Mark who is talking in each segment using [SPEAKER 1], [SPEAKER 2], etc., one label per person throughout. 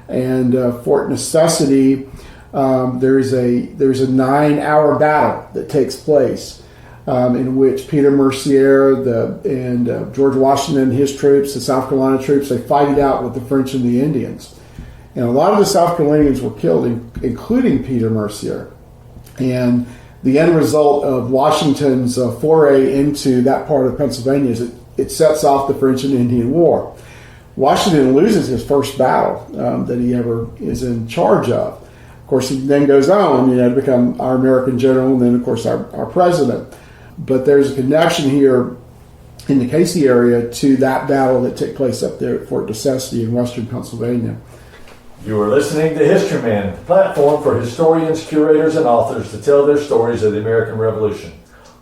[SPEAKER 1] And Fort Necessity, there's a 9-hour battle that takes place in which Peter Mercier and George Washington and his troops, the South Carolina troops, they fight it out with the French and the Indians. And a lot of the South Carolinians were killed, including Peter Mercier. And the end result of Washington's foray into that part of Pennsylvania is it sets off the French and Indian War. Washington loses his first battle that he ever is in charge of. Of course, he then goes on, to become our American general, and then, of course, our president. But there's a connection here in the Cayce area to that battle that took place up there at Fort Necessity in western Pennsylvania.
[SPEAKER 2] You are listening to Historyman, the platform for historians, curators, and authors to tell their stories of the American Revolution,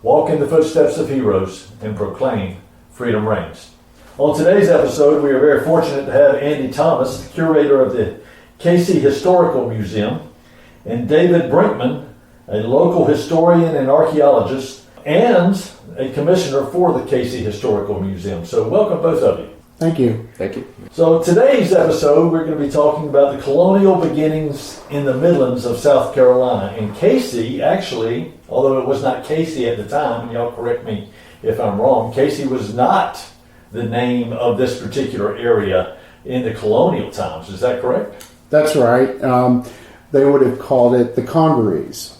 [SPEAKER 2] walk in the footsteps of heroes, and proclaim freedom reigns. On today's episode, we are very fortunate to have Andy Thomas, the curator of the Cayce Historical Museum, and David Brinkman, a local historian and archaeologist, and a commissioner for the Cayce Historical Museum. So welcome both of you.
[SPEAKER 1] Thank you.
[SPEAKER 3] Thank you.
[SPEAKER 2] So today's episode, we're going to be talking about the colonial beginnings in the Midlands of South Carolina. And Cayce, actually, although it was not Cayce at the time, and y'all correct me if I'm wrong, Cayce was not the name of this particular area in the colonial times. Is that correct?
[SPEAKER 1] That's right. They would have called it the Congarees.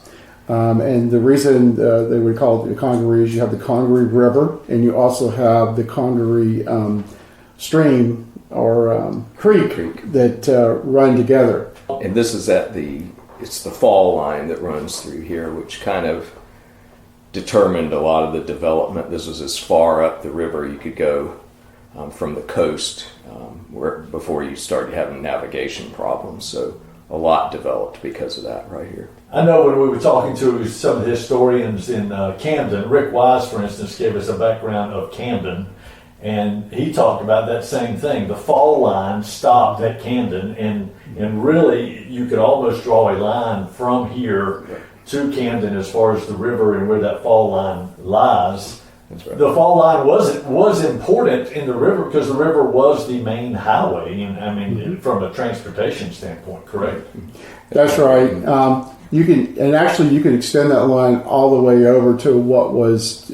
[SPEAKER 1] And the reason they would call it the Congarees, you have the Congaree River, and you also have the Congaree stream or creek that run together.
[SPEAKER 3] And this is it's the fall line that runs through here, which kind of determined a lot of the development. This was as far up the river you could go from the coast before you started having navigation problems. So a lot developed because of that right here.
[SPEAKER 2] I know when we were talking to some of the historians in Camden, Rick Wise, for instance, gave us a background of Camden, and he talked about that same thing. The fall line stopped at Camden, and really you could almost draw a line from here to Camden as far as the river and where that fall line lies.
[SPEAKER 3] That's right.
[SPEAKER 2] The fall line was important in the river because the river was the main highway, and from a transportation standpoint, correct?
[SPEAKER 1] That's right. You can extend that line all the way over to what was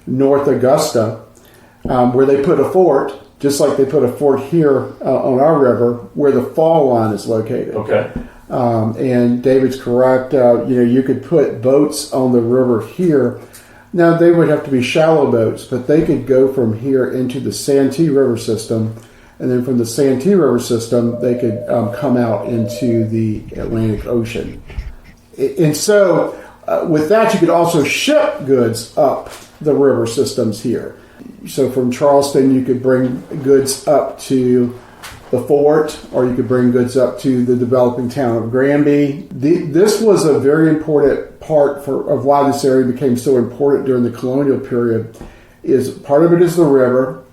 [SPEAKER 1] North Augusta, where they put a fort, just like they put a fort here on our river, where the fall line is located.
[SPEAKER 2] Okay.
[SPEAKER 1] And David's correct. You could put boats on the river here. Now, they would have to be shallow boats, but they could go from here into the Santee River system, and then from the Santee River system, they could come out into the Atlantic Ocean. And so, with that, you could also ship goods up the river systems here. So from Charleston, you could bring goods up to the fort, or you could bring goods up to the developing town of Granby. This was a very important part of why this area became so important during the colonial period. Part of it is the river.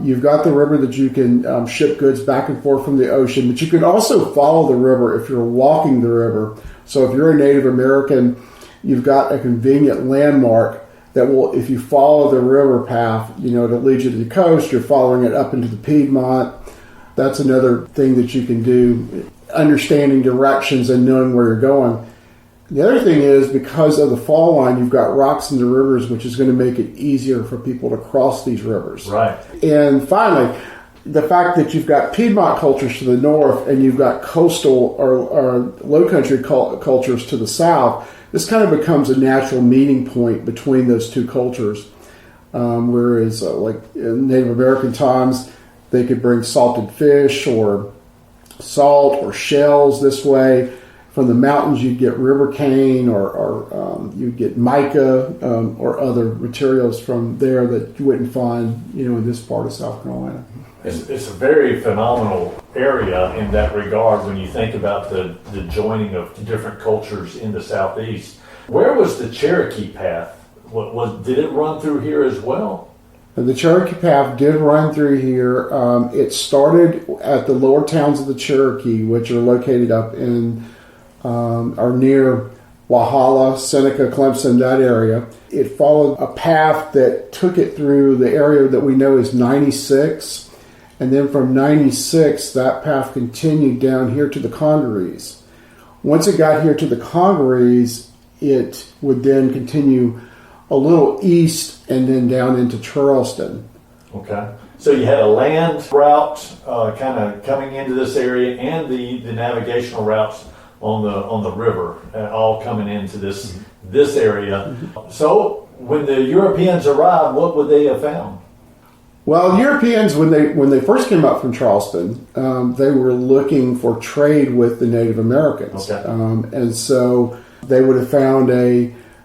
[SPEAKER 1] You've got the river that you can ship goods back and forth from the ocean, but you can also follow the river if you're walking the river. So if you're a Native American, you've got a convenient landmark that will, if you follow the river path, it'll lead you to the coast. You're following it up into the Piedmont. That's another thing that you can do, understanding directions and knowing where you're going. The other thing is, because of the fall line, you've got rocks in the rivers, which is going to make it easier for people to cross these rivers.
[SPEAKER 2] Right.
[SPEAKER 1] And finally, the fact that you've got Piedmont cultures to the north and you've got coastal or low country cultures to the south, this kind of becomes a natural meeting point between those two cultures. Whereas like in Native American times, they could bring salted fish or salt or shells this way. From the mountains, you'd get river cane or you'd get mica or other materials from there that you wouldn't find, in this part of South Carolina.
[SPEAKER 2] It's a very phenomenal area in that regard when you think about the joining of different cultures in the Southeast. Where was the Cherokee Path? Did it run through here as well?
[SPEAKER 1] The Cherokee Path did run through here. It started at the lower towns of the Cherokee, which are located up in or near Walhalla, Seneca, Clemson, that area. It followed a path that took it through the area that we know is 96, And then from 96, that path continued down here to the Congarees. Once it got here to the Congarees, it would then continue a little east and then down into Charleston.
[SPEAKER 2] Okay. So you had a land route kind of coming into this area, and the navigational routes on the river, all coming into this area. So when the Europeans arrived, what would they have found?
[SPEAKER 1] Well, Europeans, when they first came up from Charleston, they were looking for trade with the Native Americans.
[SPEAKER 2] Okay.
[SPEAKER 1] And so they would have found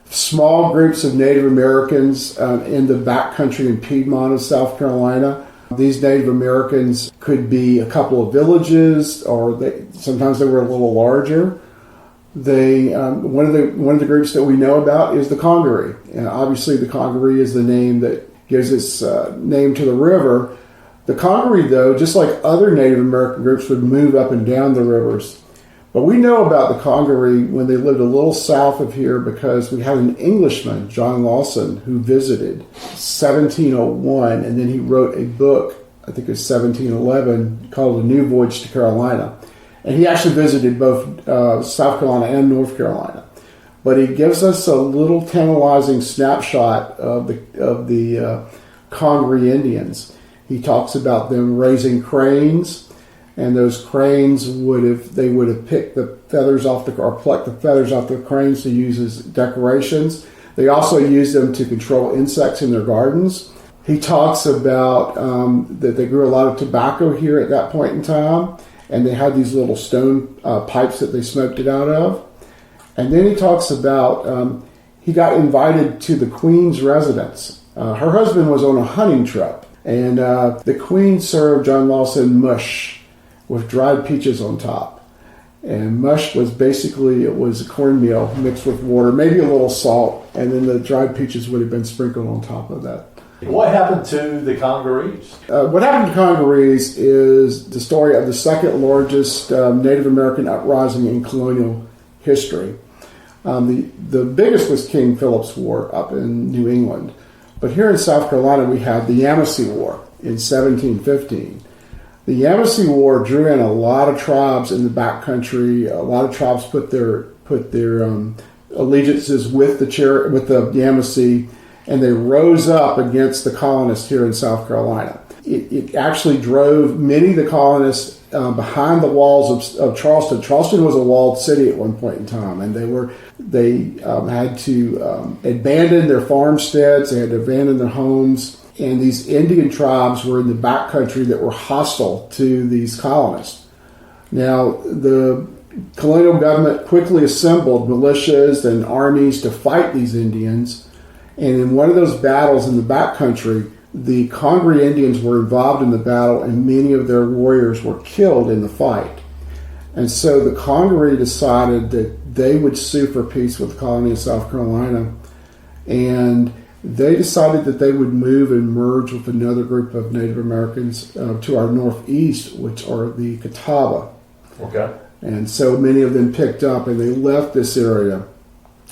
[SPEAKER 1] small groups of Native Americans in the backcountry in Piedmont of South Carolina. These Native Americans could be a couple of villages, or sometimes they were a little larger. One of the groups that we know about is the Congaree. And obviously, the Congaree is the name that gives its name to the river. The Congaree, though, just like other Native American groups, would move up and down the rivers. But we know about the Congaree when they lived a little south of here, because we had an Englishman, John Lawson, who visited 1701, and then he wrote a book, I think it was 1711, called A New Voyage to Carolina. And he actually visited both South Carolina and North Carolina. But he gives us a little tantalizing snapshot of the Congaree Indians. He talks about them raising cranes, and those cranes would have picked the feathers off plucked the feathers off the cranes to use as decorations. They also used them to control insects in their gardens. He talks about that they grew a lot of tobacco here at that point in time, and they had these little stone pipes that they smoked it out of. And then he talks about he got invited to the Queen's residence. Her husband was on a hunting trip, and the Queen served John Lawson mush with dried peaches on top. And mush was basically, it was cornmeal mixed with water, maybe a little salt, and then the dried peaches would have been sprinkled on top of that.
[SPEAKER 2] What happened to the Congarees?
[SPEAKER 1] What happened to Congarees is the story of the second largest Native American uprising in colonial history. The biggest was King Philip's War up in New England. But here in South Carolina, we had the Yamasee War in 1715. The Yamasee War drew in a lot of tribes in the backcountry. A lot of tribes put their allegiances with the Yamasee, and they rose up against the colonists here in South Carolina. It actually drove many of the colonists behind the walls of Charleston. Charleston was a walled city at one point in time, and they had to abandon their farmsteads. They had to abandon their homes. And these Indian tribes were in the backcountry that were hostile to these colonists. Now, the colonial government quickly assembled militias and armies to fight these Indians. And in one of those battles in the backcountry, the Congaree Indians were involved in the battle, and many of their warriors were killed in the fight. And so the Congaree decided that they would sue for peace with the colony of South Carolina. And they decided that they would move and merge with another group of Native Americans to our northeast, which are the Catawba.
[SPEAKER 2] Okay.
[SPEAKER 1] And so many of them picked up and they left this area.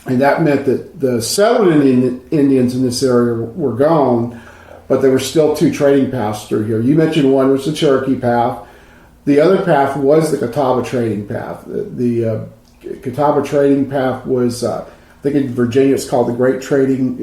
[SPEAKER 1] And that meant that the settled Indians in this area were gone, but there were still two trading paths through here. You mentioned one was the Cherokee path. The other path was the Catawba trading path. The Catawba trading path was, I think in Virginia it's called the Great Trading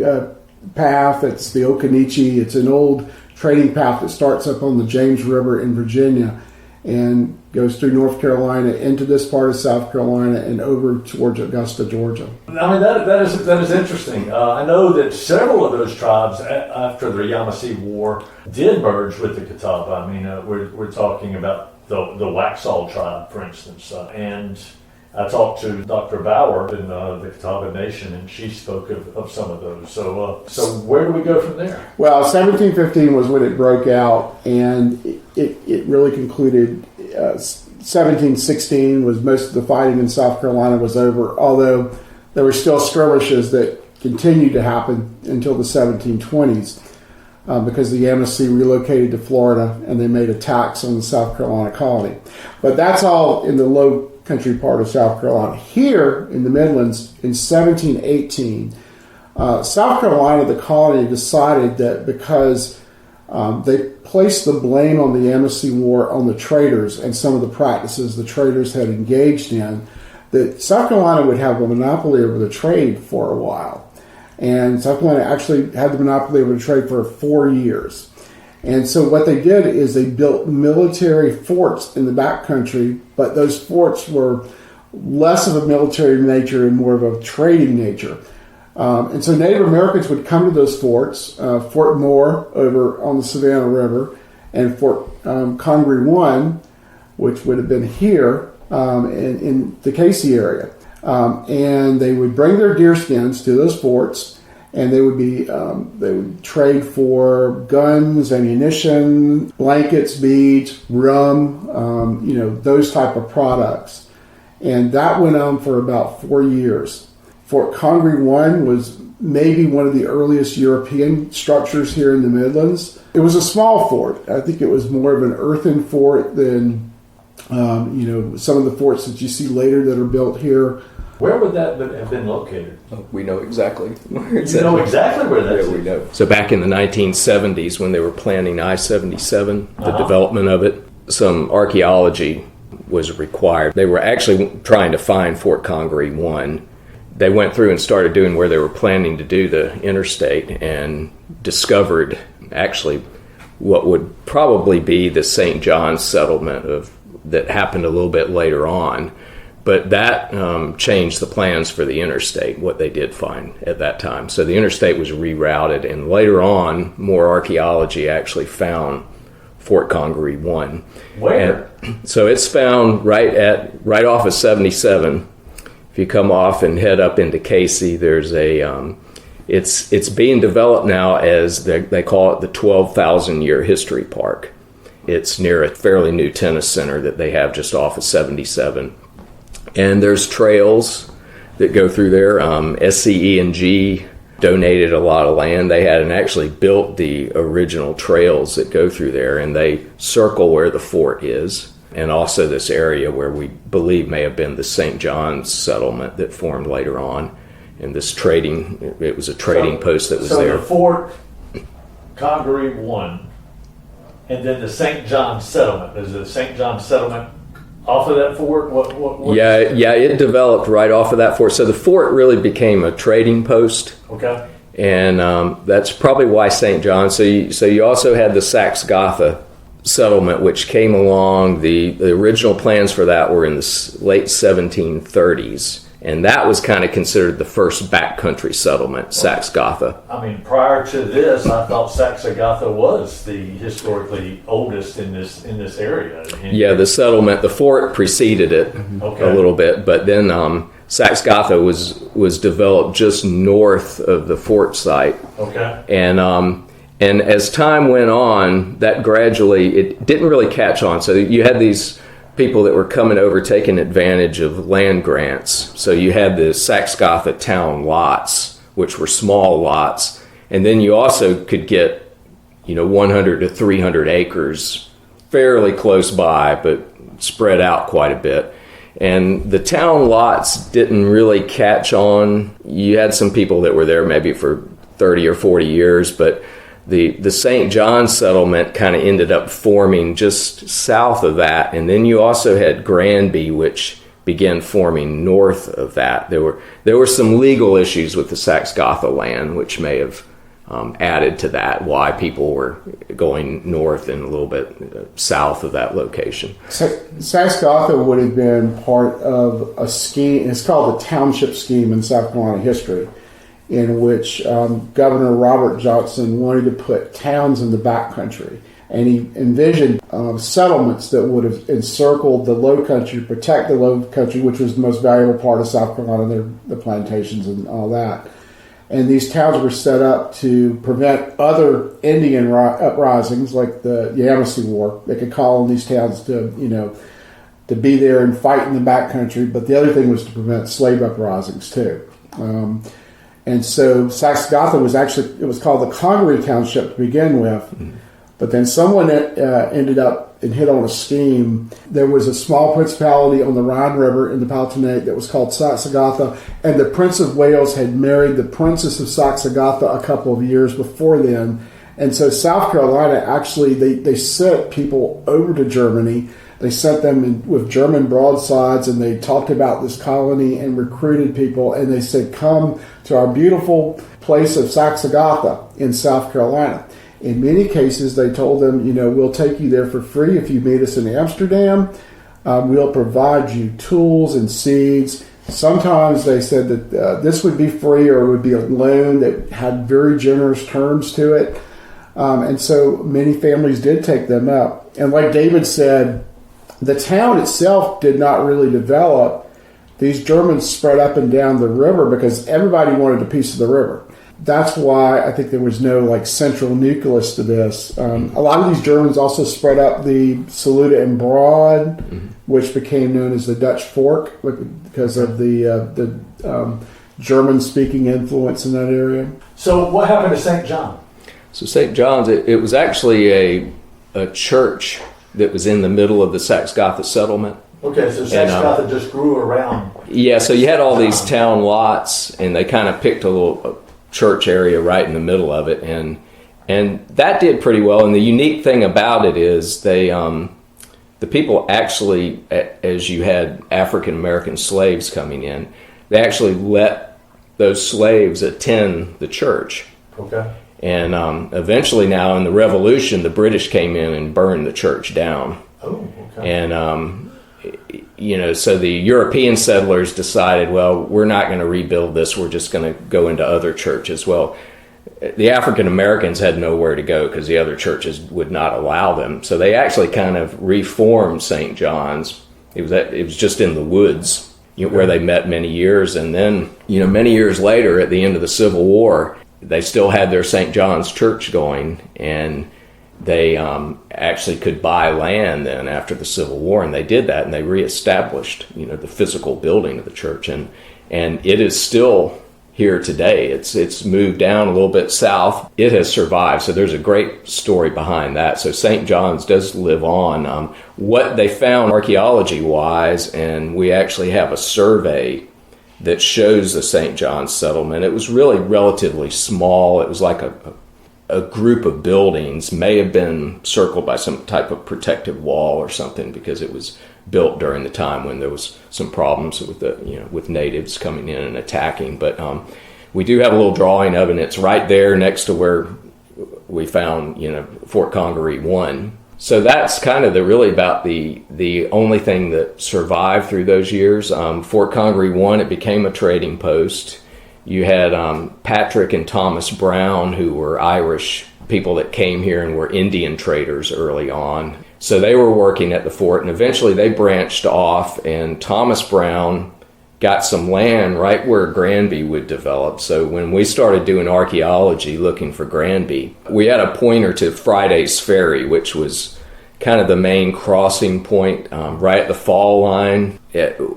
[SPEAKER 1] Path. It's the Occaneechi. It's an old trading path that starts up on the James River in Virginia and goes through North Carolina into this part of South Carolina and over towards Augusta, Georgia.
[SPEAKER 2] I mean, that is interesting. I know that several of those tribes after the Yamasee War did merge with the Catawba. I mean, we're talking about the Waxhaw tribe, for instance, and I talked to Dr. Bauer in the Catawba Nation, and she spoke of some of those. So where do we go from there?
[SPEAKER 1] Well, 1715 was when it broke out, and it really concluded. 1716 was most of the fighting in South Carolina was over, although there were still skirmishes that continued to happen until the 1720s because the Yamasee relocated to Florida and they made attacks on the South Carolina colony. But that's all in the low country part of South Carolina. Here in the Midlands in 1718, South Carolina, the colony, decided that because they place the blame on the Amnesty War on the traders and some of the practices the traders had engaged in, that South Carolina would have a monopoly over the trade for a while. And South Carolina actually had the monopoly over the trade for 4 years. And so what they did is they built military forts in the backcountry, but those forts were less of a military nature and more of a trading nature. And so Native Americans would come to those forts, Fort Moore over on the Savannah River, and Fort Congaree 1, which would have been here in the Cayce area. And they would bring their deer skins to those forts, and they would trade for guns, ammunition, blankets, beads, rum, those type of products. And that went on for about 4 years. Fort Congaree 1 was maybe one of the earliest European structures here in the Midlands. It was a small fort. I think it was more of an earthen fort than, some of the forts that you see later that are built here.
[SPEAKER 2] Where would that have been located?
[SPEAKER 3] Oh, we know exactly where it's
[SPEAKER 2] You know exactly where that is?
[SPEAKER 3] Yeah, we know. So back in the 1970s, when they were planning I-77, the development of it, some archaeology was required. They were actually trying to find Fort Congaree 1. They went through and started doing where they were planning to do the interstate and discovered actually what would probably be the St. John's settlement that happened a little bit later on. But that changed the plans for the interstate, what they did find at that time. So the interstate was rerouted, and later on, more archaeology actually found Fort Congaree 1.
[SPEAKER 2] Where?
[SPEAKER 3] And so it's found right off of 77. If you come off and head up into Cayce, there's it's being developed now as they call it the 12,000-year history park. It's near a fairly new tennis center that they have just off of 77. And there's trails that go through there. SCE&G donated a lot of land. They hadn't actually built the original trails that go through there, and they circle where the fort is, and also this area where we believe may have been the St. John's settlement that formed later on. And this it was a trading post that was there.
[SPEAKER 2] So the Fort Congaree 1, and then the St. John's settlement. Is the St. John's settlement off of that fort?
[SPEAKER 3] Yeah, it developed right off of that fort. So the fort really became a trading post.
[SPEAKER 2] Okay.
[SPEAKER 3] And that's probably why St. John. So you also had the Saxe-Gotha settlement, which came along. The original plans for that were in the late 1730s. And that was kind of considered the first backcountry settlement, Saxe-Gotha.
[SPEAKER 2] I mean, prior to this, I thought Saxe-Gotha was the historically oldest in this area.
[SPEAKER 3] Yeah, the fort preceded it a little bit, but then Saxe-Gotha was developed just north of the fort site.
[SPEAKER 2] Okay.
[SPEAKER 3] And as time went on, that gradually, it didn't really catch on. So you had these people that were coming over taking advantage of land grants. So you had the Saxe-Gotha town lots, which were small lots, and then you also could get 100 to 300 acres fairly close by, but spread out quite a bit. And the town lots didn't really catch on. You had some people that were there maybe for 30 or 40 years, but the St. John's settlement kind of ended up forming just south of that. And then you also had Granby, which began forming north of that. There were some legal issues with the Saxe-Gotha land, which may have added to that, why people were going north and a little bit south of that location.
[SPEAKER 1] Saxe-Gotha would have been part of a scheme. It's called the Township Scheme in South Carolina history, in which Governor Robert Johnson wanted to put towns in the backcountry. And he envisioned settlements that would have encircled the low country, protect the low country, which was the most valuable part of South Carolina, the plantations and all that. And these towns were set up to prevent other Indian uprisings like the Amnesty War. They could call on these towns to be there and fight in the backcountry. But the other thing was to prevent slave uprisings too. And so Saxe-Gotha was called the Congaree Township to begin with. Mm-hmm. But then someone ended up and hit on a scheme. There was a small principality on the Rhine River in the Palatinate that was called Saxe-Gotha, and the Prince of Wales had married the Princess of Saxe-Gotha a couple of years before then, And so South Carolina actually, they sent people over to Germany. They sent them with German broadsides, and they talked about this colony and recruited people. And they said, come to our beautiful place of Saxe-Gotha in South Carolina. In many cases, they told them, we'll take you there for free if you meet us in Amsterdam. We'll provide you tools and seeds. Sometimes they said that this would be free, or it would be a loan that had very generous terms to it. And so many families did take them up. And like David said, the town itself did not really develop. These Germans spread up and down the river because everybody wanted a piece of the river. That's why I think there was no central nucleus to this. A lot of these Germans also spread up the Saluda and Broad, which became known as the Dutch Fork because of the German-speaking influence in that area.
[SPEAKER 2] So what happened to St. John?
[SPEAKER 3] So St. John's, it was actually a church that was in the middle of the Saxe-Gotha settlement.
[SPEAKER 2] Okay, so Saxe-Gotha just grew around.
[SPEAKER 3] Yeah, so you had all these town lots, and they kind of picked a little church area right in the middle of it, and that did pretty well. And the unique thing about it is the people actually, as you had African American slaves coming in, they actually let those slaves attend the church. Okay. And eventually now in the Revolution, the British came in and burned the church down. Oh, okay. And, so the European settlers decided, well, we're not going to rebuild this. We're just going to go into other churches. Well, the African Americans had nowhere to go because the other churches would not allow them. So they actually kind of reformed St. John's. It was just in the woods where they met many years. And then, many years later, at the end of the Civil War, they still had their St. John's Church going, and they actually could buy land then after the Civil War, and they did that, and they reestablished, the physical building of the church, and it is still here today. It's moved down a little bit south. It has survived, so there's a great story behind that. So St. John's does live on. What they found archaeology-wise, and we actually have a survey that shows the St. John's settlement. It was really relatively small. It was like a group of buildings, may have been circled by some type of protective wall or something, because it was built during the time when there was some problems with with natives coming in and attacking. But we do have a little drawing of it, and it's right there next to where we found Fort Congaree 1. So that's kind of really about the only thing that survived through those years. Fort Congaree 1, it became a trading post. You had Patrick and Thomas Brown, who were Irish people that came here and were Indian traders early on. So they were working at the fort, and eventually they branched off, and Thomas Brown got some land right where Granby would develop. So when we started doing archaeology looking for Granby, we had a pointer to Friday's Ferry, which was kind of the main crossing point right at the fall line.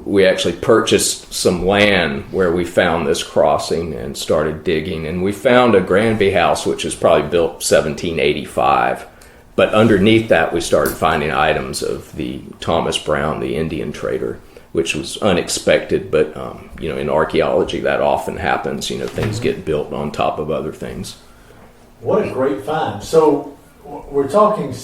[SPEAKER 3] We actually purchased some land where we found this crossing and started digging, and we found a Granby house, which was probably built 1785. But underneath that, we started finding items of the Thomas Brown, the Indian trader, which was unexpected. But, in archaeology, that often happens. Things get built on top of other things.
[SPEAKER 2] What a great find. So we're talking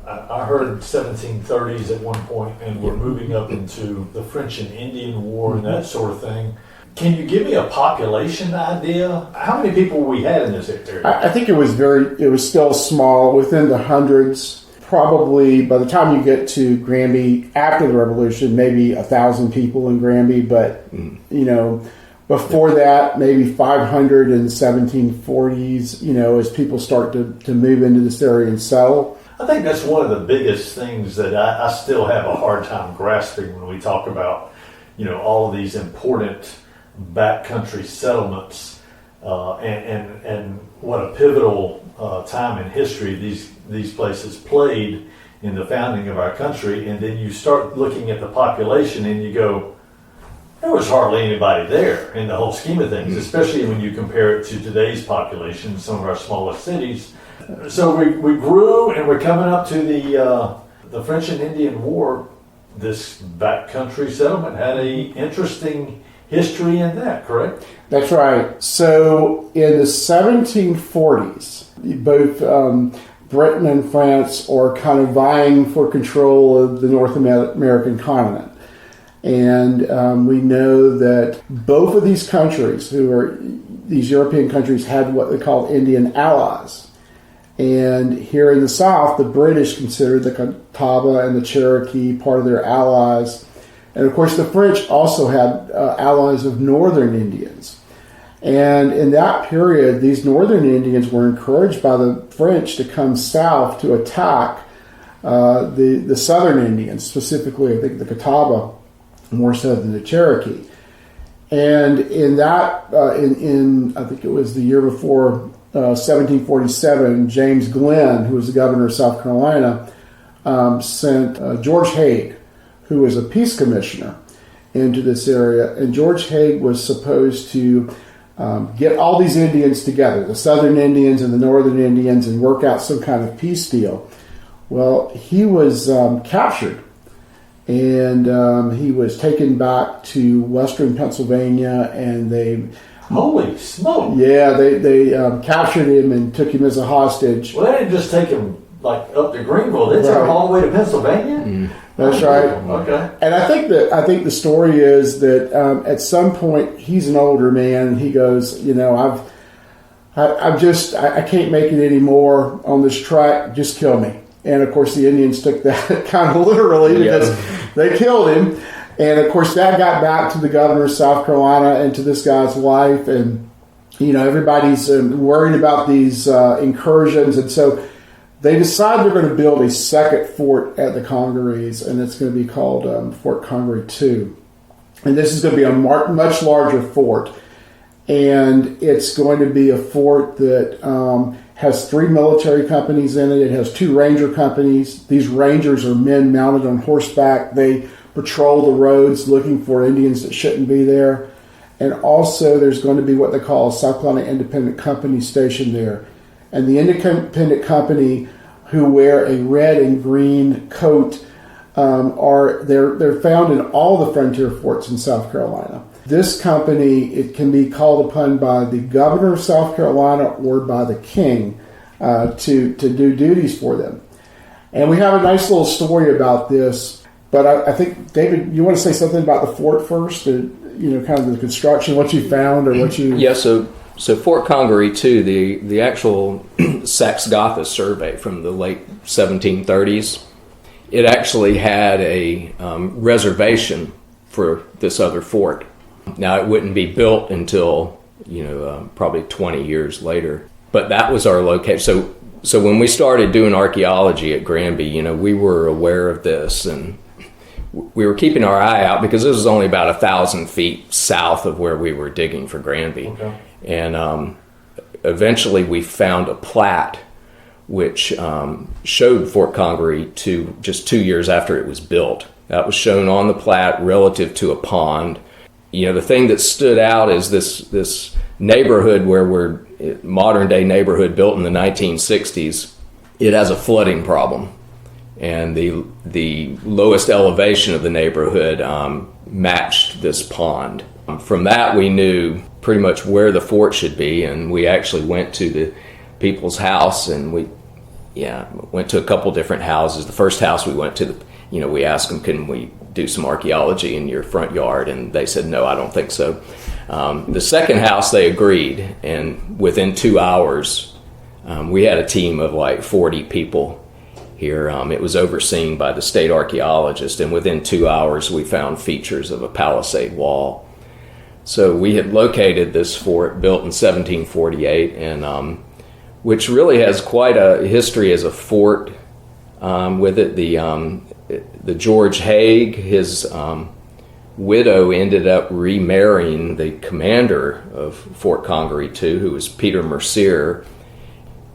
[SPEAKER 2] I heard 1730s at one point, and we're moving up into the French and Indian War and that sort of thing. Can you give me a population idea? How many people we had in this area?
[SPEAKER 1] I think it was still small, within the hundreds. Probably by the time you get to Granby after the Revolution, maybe 1,000 people in Granby. But before that, maybe 500 in the 1740s. As people start to move into this area and settle.
[SPEAKER 2] I think that's one of the biggest things that I still have a hard time grasping when we talk about all of these important backcountry settlements and what a pivotal time in history these places played in the founding of our country. And then you start looking at the population and you go, there was hardly anybody there in the whole scheme of things, especially when you compare it to today's population, some of our smallest cities. So we grew, and we're coming up to the French and Indian War. This backcountry settlement had a interesting history in that, correct?
[SPEAKER 1] That's right. So in the 1740s, both Britain and France are kind of vying for control of the North American continent. And we know that both of these countries, these European countries, had what they called Indian allies. And here in the South, the British considered the Catawba and the Cherokee part of their allies. And of course, the French also had allies of northern Indians. And in that period, these northern Indians were encouraged by the French to come south to attack the southern Indians, specifically, I think, the Catawba, more so than the Cherokee. And in that, in I think it was the year before 1747, James Glenn, who was the governor of South Carolina, sent George Haig, who was a peace commissioner, into this area. And George Haig was supposed to get all these Indians together, the southern Indians and the northern Indians, and work out some kind of peace deal. Well, he was captured, and he was taken back to western Pennsylvania, and they...
[SPEAKER 2] Holy smoke!
[SPEAKER 1] Yeah, they captured him and took him as a hostage.
[SPEAKER 2] Well, they didn't just take him like up to Greenville. They took him all the way to Pennsylvania?
[SPEAKER 3] Mm.
[SPEAKER 1] That's right.
[SPEAKER 2] Okay.
[SPEAKER 1] And I think the story is that at some point he's an older man. And he goes, I can't make it anymore on this track. Just kill me. And of course the Indians took that kind of literally because they killed him. And of course that got back to the governor of South Carolina and to this guy's wife. And everybody's worried about these incursions, and so they decide they're going to build a second fort at the Congarees, and it's going to be called Fort Congaree II. And this is going to be a much larger fort. And it's going to be a fort that has 3 military companies in it. It has 2 ranger companies. These rangers are men mounted on horseback. They patrol the roads looking for Indians that shouldn't be there. And also there's going to be what they call a South Carolina Independent Company stationed there. And the independent company, who wear a red and green coat, they're found in all the frontier forts in South Carolina. This company, it can be called upon by the governor of South Carolina or by the king to do duties for them. And we have a nice little story about this. But I think, David, you want to say something about the fort first? Kind of the construction, what you found or what you...
[SPEAKER 3] Yeah, so Fort Congaree II, the actual Saxe-Gotha survey from the late 1730s, it actually had a reservation for this other fort. Now, it wouldn't be built until, probably 20 years later. But that was our location. So when we started doing archaeology at Granby, we were aware of this, and we were keeping our eye out because this was only about 1,000 feet south of where we were digging for Granby. Okay. And eventually we found a plat which showed Fort Congaree II just 2 years after it was built. That was shown on the plat relative to a pond. The thing that stood out is this neighborhood where we're modern day neighborhood built in the 1960s. It has a flooding problem. And the lowest elevation of the neighborhood matched this pond. From that, we knew pretty much where the fort should be, and we actually went to the people's house, and we went to a couple different houses. The first house we went to, we asked them, can we do some archaeology in your front yard? And they said, no, I don't think so. The second house, they agreed, and within 2 hours, we had a team of like 40 people here. It was overseen by the state archaeologist, and within 2 hours we found features of a palisade wall. So we had located this fort built in 1748, and which really has quite a history as a fort with it. The George Haig, his widow, ended up remarrying the commander of Fort Congaree II, who was Peter Mercier.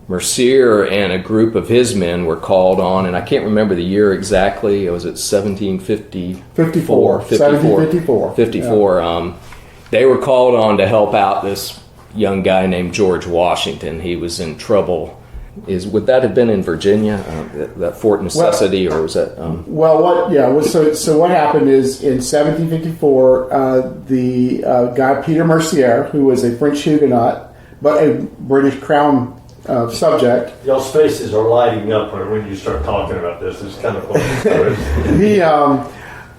[SPEAKER 3] Mercier and a group of his men were called on, and I can't remember the year exactly. Was it 1754? 54. Yeah. They were called on to help out this young guy named George Washington. He was in trouble would that have been in Virginia, that Fort Necessity, or was that?
[SPEAKER 1] So what happened is in 1754, the guy Peter Mercier, who was a French Huguenot but a British Crown subject.
[SPEAKER 2] Y'all's faces are lighting up when you start talking about this. It's kind of funny.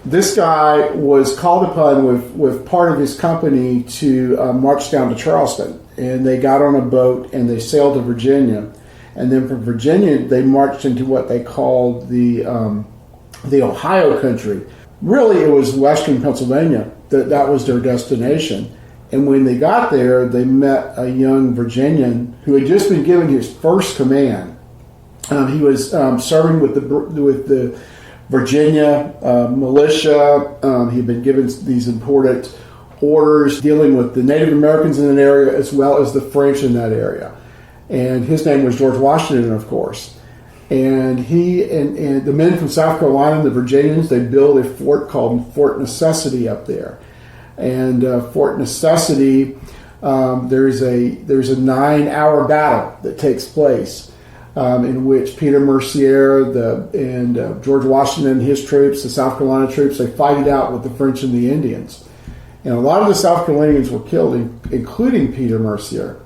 [SPEAKER 1] This guy was called upon with part of his company to march down to Charleston, and they got on a boat and they sailed to Virginia, and then from Virginia they marched into what they called the Ohio country. Really, it was Western Pennsylvania that was their destination. And when they got there, they met a young Virginian who had just been given his first command. He was serving with the Virginia militia. He'd been given these important orders dealing with the Native Americans in an area as well as the French in that area. And his name was George Washington, of course. And he and the men from South Carolina, the Virginians, they built a fort called Fort Necessity up there. And Fort Necessity, there's a 9-hour battle that takes place in which Peter Mercier and George Washington and his troops, the South Carolina troops, they fight it out with the French and the Indians. And a lot of the South Carolinians were killed, including Peter Mercier.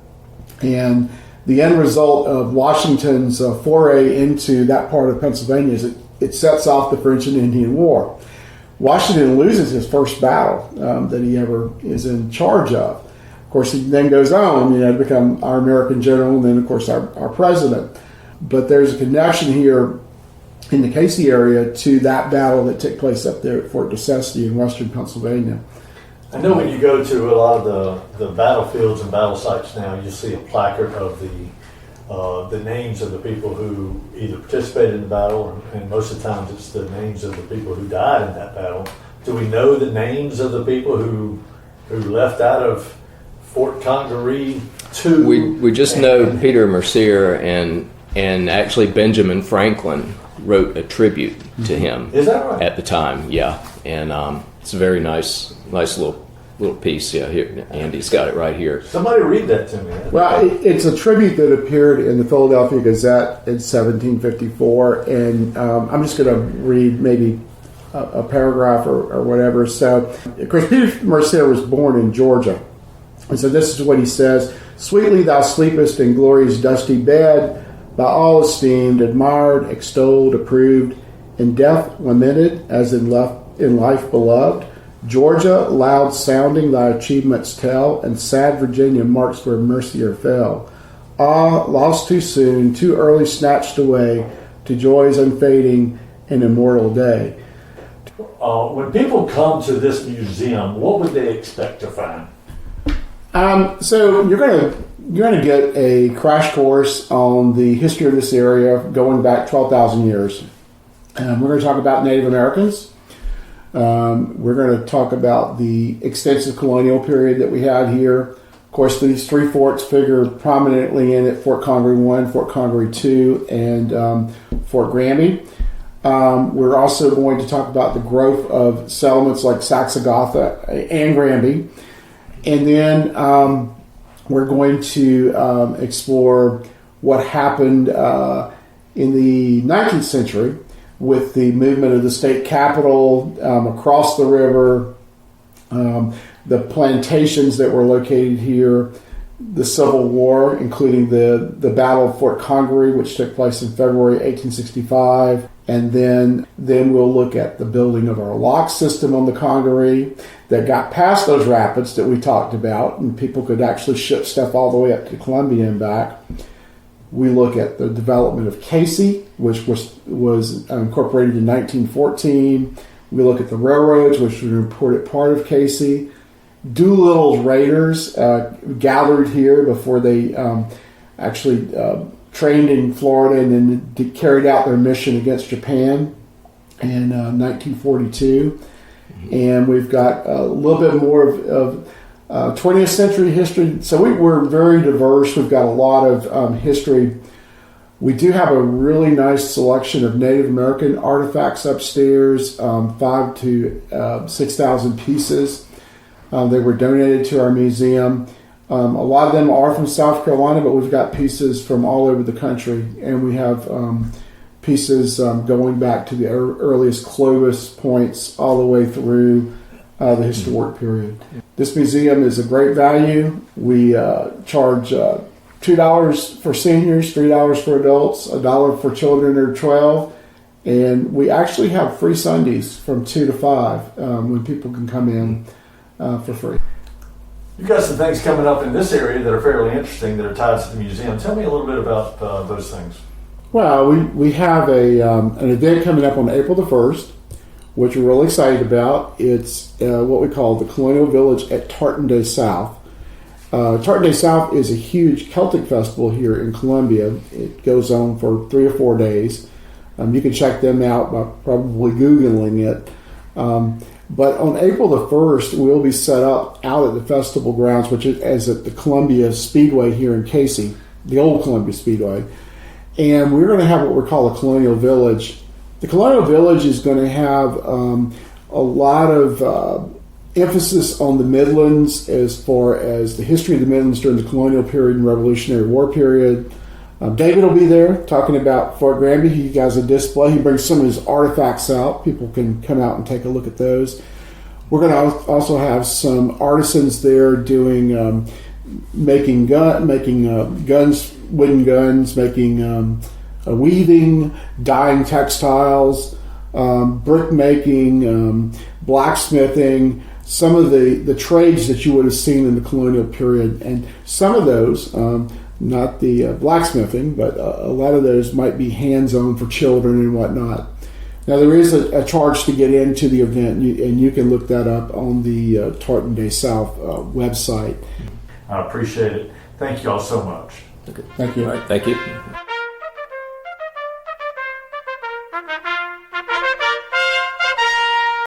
[SPEAKER 1] And the end result of Washington's foray into that part of Pennsylvania is it sets off the French and Indian War. Washington loses his first battle that he ever is in charge of. Of course, he then goes on, to become our American general, and then, of course, our president. But there's a connection here in the Cayce area to that battle that took place up there at Fort Necessity in western Pennsylvania.
[SPEAKER 2] I know when you go to a lot of the battlefields and battle sites now, you see a placard of the names of the people who either participated in the battle, and most of the times it's the names of the people who died in that battle. Do we know the names of the people who left out of Fort Congaree II?
[SPEAKER 3] We just know Peter Mercier and actually Benjamin Franklin wrote a tribute to him.
[SPEAKER 2] Is that right?
[SPEAKER 3] At the time, yeah. And it's a very nice little piece. Yeah, here Andy's got it right here.
[SPEAKER 2] Somebody read that to me.
[SPEAKER 1] Well, it's a tribute that appeared in the Philadelphia Gazette in 1754, and I'm just going to read maybe a paragraph or whatever. So, of course, Peter Mercier was born in Georgia, and so this is what he says: "Sweetly thou sleepest in glory's dusty bed, by all esteemed, admired, extolled, approved, in death lamented, as in life beloved. Georgia, loud sounding thy achievements tell, and sad Virginia marks where Mercier fell. Ah, lost too soon, too early snatched away, to joys unfading and immortal day."
[SPEAKER 2] When people come to this museum, what would they expect to find?
[SPEAKER 1] So you're going to get a crash course on the history of this area going back 12,000 years. We're going to talk about Native Americans. We're going to talk about the extensive colonial period that we had here. Of course, these three forts figure prominently in it: Fort Congaree I, Fort Congaree II, and Fort Granby. We're also going to talk about the growth of settlements like Saxagatha and Granby. And then we're going to explore what happened in the 19th century with the movement of the state capital across the river, the plantations that were located here, the Civil War, including the Battle of Fort Congaree, which took place in February 1865. And then we'll look at the building of our lock system on the Congaree that got past those rapids that we talked about, and people could actually ship stuff all the way up to Columbia and back. We look at the development of Cayce, which was incorporated in 1914. We look at the railroads, which were an important part of Cayce. Doolittle's raiders gathered here before they actually trained in Florida and then carried out their mission against Japan in 1942. And we've got a little bit more of 20th century history. So we're very diverse. We've got a lot of history. We do have a really nice selection of Native American artifacts upstairs, 5,000 to 6,000 pieces. They were donated to our museum. A lot of them are from South Carolina, but we've got pieces from all over the country, and we have pieces going back to the earliest Clovis points all the way through the historic period. This museum is a great value. We charge $2 for seniors, $3 for adults, $1 for children under 12, and we actually have free Sundays from 2 to 5 when people can come in for free.
[SPEAKER 2] You got some things coming up in this area that are fairly interesting that are tied to the museum. Tell me a little bit about those things.
[SPEAKER 1] Well, we have an event coming up on April the 1st, which we're really excited about. It's what we call the Colonial Village at Tartan Day South. Tartan Day South is a huge Celtic festival here in Columbia. It goes on for 3 or 4 days. You can check them out by probably Googling it. But on April the 1st, we'll be set up out at the festival grounds, which is at the Columbia Speedway here in Cayce, the old Columbia Speedway. And we're going to have what we call a Colonial Village. The Colonial Village is going to have a lot of emphasis on the Midlands as far as the history of the Midlands during the colonial period and Revolutionary War period. David will be there talking about Fort Granby. He has a display. He brings some of his artifacts out. People can come out and take a look at those. We're going to also have some artisans there doing making guns, wooden guns, making weaving, dyeing textiles, brick making, blacksmithing, some of the trades that you would have seen in the colonial period. And some of those, not the blacksmithing, but a lot of those might be hands-on for children and whatnot. Now, there is a charge to get into the event, and you can look that up on the Tartan Day South website.
[SPEAKER 2] I appreciate it. Thank you all so much.
[SPEAKER 3] Okay.
[SPEAKER 1] Thank you.
[SPEAKER 3] All right, thank you.